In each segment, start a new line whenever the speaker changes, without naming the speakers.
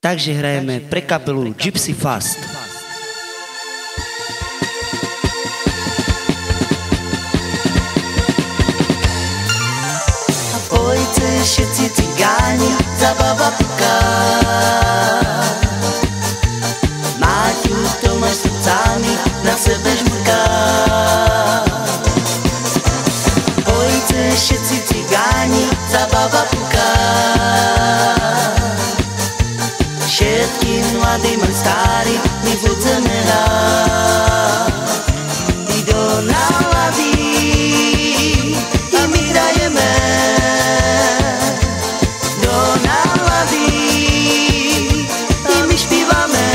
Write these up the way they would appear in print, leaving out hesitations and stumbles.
Takže hrajeme pre kapelu Gypsy Fast.
A pojďte všetci cigáni, zabava puká. Máťu Tomáš srdcami na sebe žmurká. Pojďte všetci cigáni, zabava puká. Všetkým mladým aj starým my budeme hrať. I do nálady i my hrajeme. Do nálady i my špívame.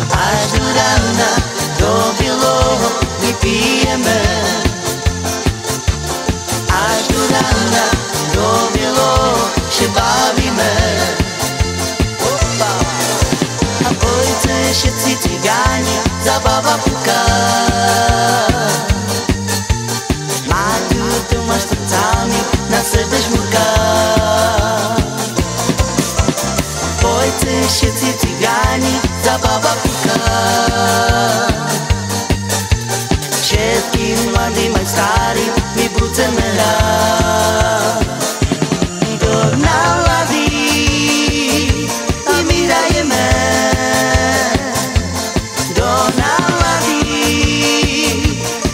Až do rána, do bieloho my pijeme. Až do rána, do bieloho še bavíme. A pojďte všetci cigáni, zabava puká. Máťu Tomáš srdcami na sebe žmurká. Pojďte všetci cigáni, zabava puká. Všetkým mladým aj starým my budeme hrať. Do nálady i my hrajeme. Do nálady i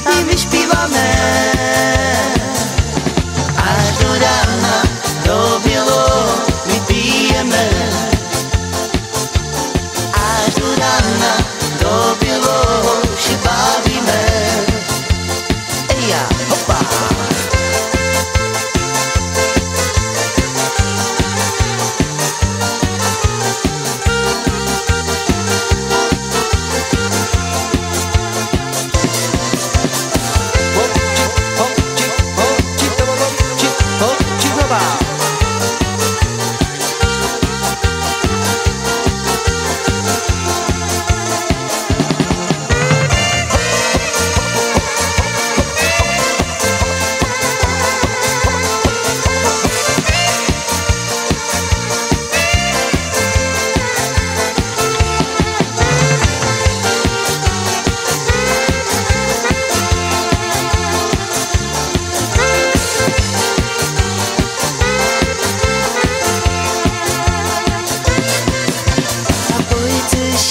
my špívame. Až do rána, do bieloho my pijeme. Až do rána, do bieloho še bavíme. Eja, hopa!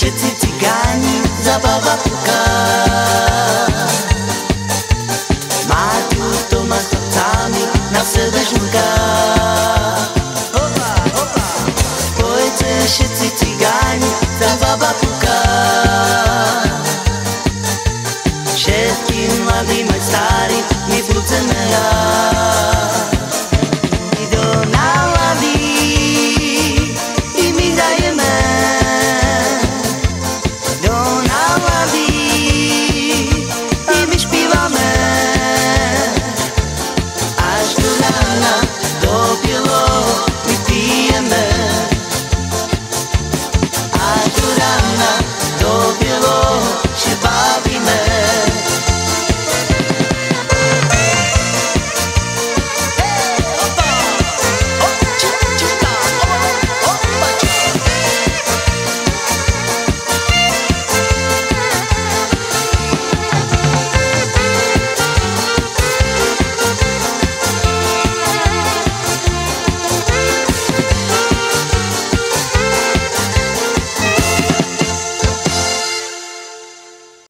Všetci cigáni, zabava puká. Máťu Tomáš srdcami na sebe žmurká. Pojďte všetci cigáni, zabava puká. Všetkým mladým aj starým my budeme hrať.